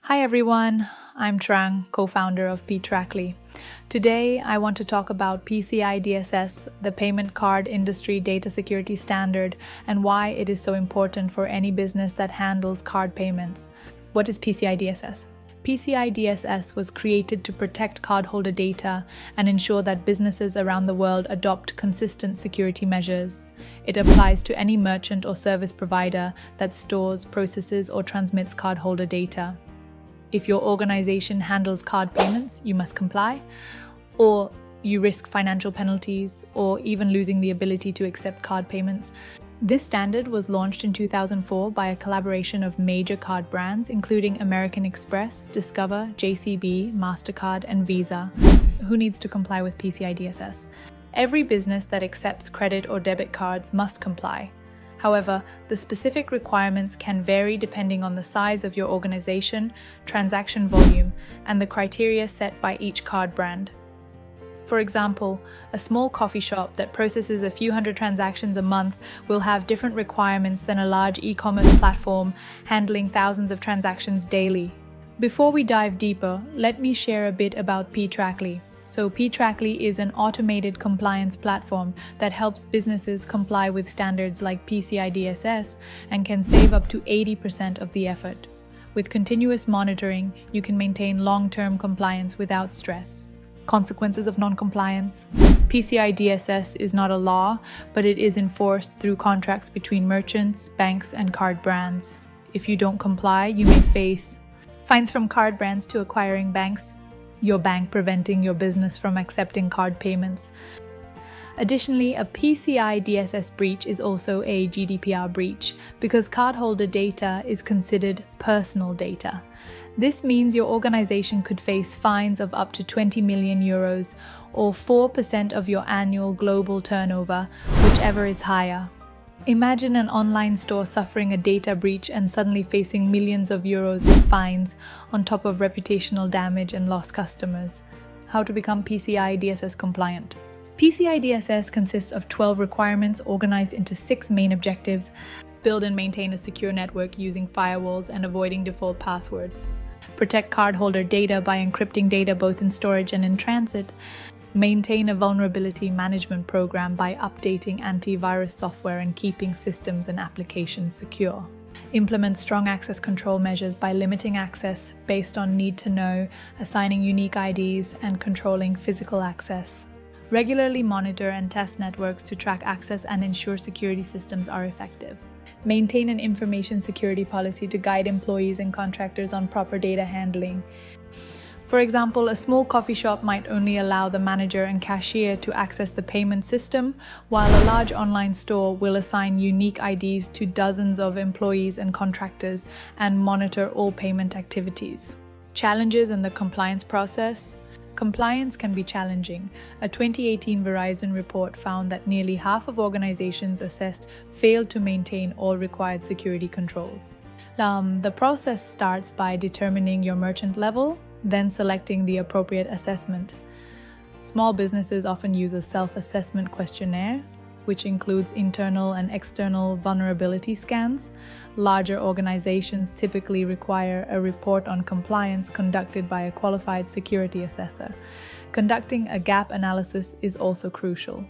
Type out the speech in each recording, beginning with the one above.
Hi everyone, I'm Trang, co-founder of pTrackly. Today, I want to talk about PCI DSS, the payment card industry data security standard, and why it is so important for any business that handles card payments. What is PCI DSS? PCI DSS was created to protect cardholder data and ensure that businesses around the world adopt consistent security measures. It applies to any merchant or service provider that stores, processes, or transmits cardholder data. If your organization handles card payments, you must comply, or you risk financial penalties, or even losing the ability to accept card payments. This standard was launched in 2004 by a collaboration of major card brands, including American Express, Discover, JCB, MasterCard, and Visa. Who needs to comply with PCI DSS? Every business that accepts credit or debit cards must comply. However, the specific requirements can vary depending on the size of your organization, transaction volume, and the criteria set by each card brand. For example, a small coffee shop that processes a few hundred transactions a month will have different requirements than a large e-commerce platform handling thousands of transactions daily. Before we dive deeper, let me share a bit about pTrackly. So pTrackly is an automated compliance platform that helps businesses comply with standards like PCI DSS and can save up to 80% of the effort. With continuous monitoring, you can maintain long-term compliance without stress. Consequences of non-compliance. PCI DSS is not a law, but it is enforced through contracts between merchants, banks, and card brands. If you don't comply, you may face fines from card brands to acquiring banks, your bank preventing your business from accepting card payments. Additionally, a PCI DSS breach is also a GDPR breach because cardholder data is considered personal data. This means your organization could face fines of up to 20 million euros or 4% of your annual global turnover, whichever is higher. Imagine an online store suffering a data breach and suddenly facing millions of euros in fines on top of reputational damage and lost customers. How to become PCI DSS compliant? PCI DSS consists of 12 requirements organized into 6 main objectives. Build and maintain a secure network using firewalls and avoiding default passwords. Protect cardholder data by encrypting data both in storage and in transit. Maintain a vulnerability management program by updating antivirus software and keeping systems and applications secure. Implement strong access control measures by limiting access based on need to know, assigning unique IDs, and controlling physical access. Regularly monitor and test networks to track access and ensure security systems are effective. Maintain an information security policy to guide employees and contractors on proper data handling. For example, a small coffee shop might only allow the manager and cashier to access the payment system, while a large online store will assign unique IDs to dozens of employees and contractors and monitor all payment activities. Challenges in the compliance process. Compliance can be challenging. A 2018 Verizon report found that nearly half of organizations assessed failed to maintain all required security controls. The process starts by determining your merchant level, then selecting the appropriate assessment. Small businesses often use a self-assessment questionnaire, which includes internal and external vulnerability scans. Larger organizations typically require a report on compliance conducted by a qualified security assessor. Conducting a gap analysis is also crucial.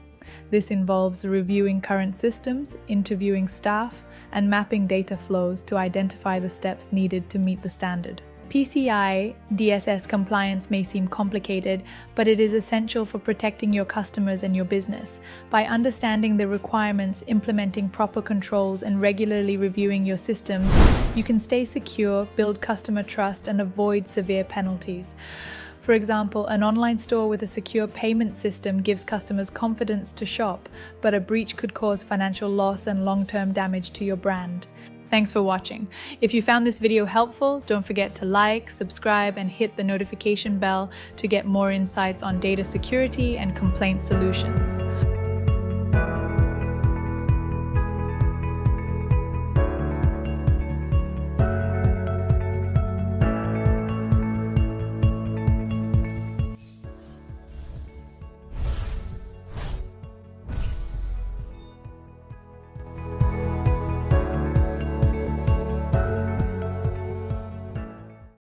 This involves reviewing current systems, interviewing staff, and mapping data flows to identify the steps needed to meet the standard. PCI DSS compliance may seem complicated, but it is essential for protecting your customers and your business. By understanding the requirements, implementing proper controls, and regularly reviewing your systems, you can stay secure, build customer trust, and avoid severe penalties. For example, an online store with a secure payment system gives customers confidence to shop, but a breach could cause financial loss and long-term damage to your brand. Thanks for watching. If you found this video helpful, don't forget to like, subscribe, and hit the notification bell to get more insights on data security and complaint solutions.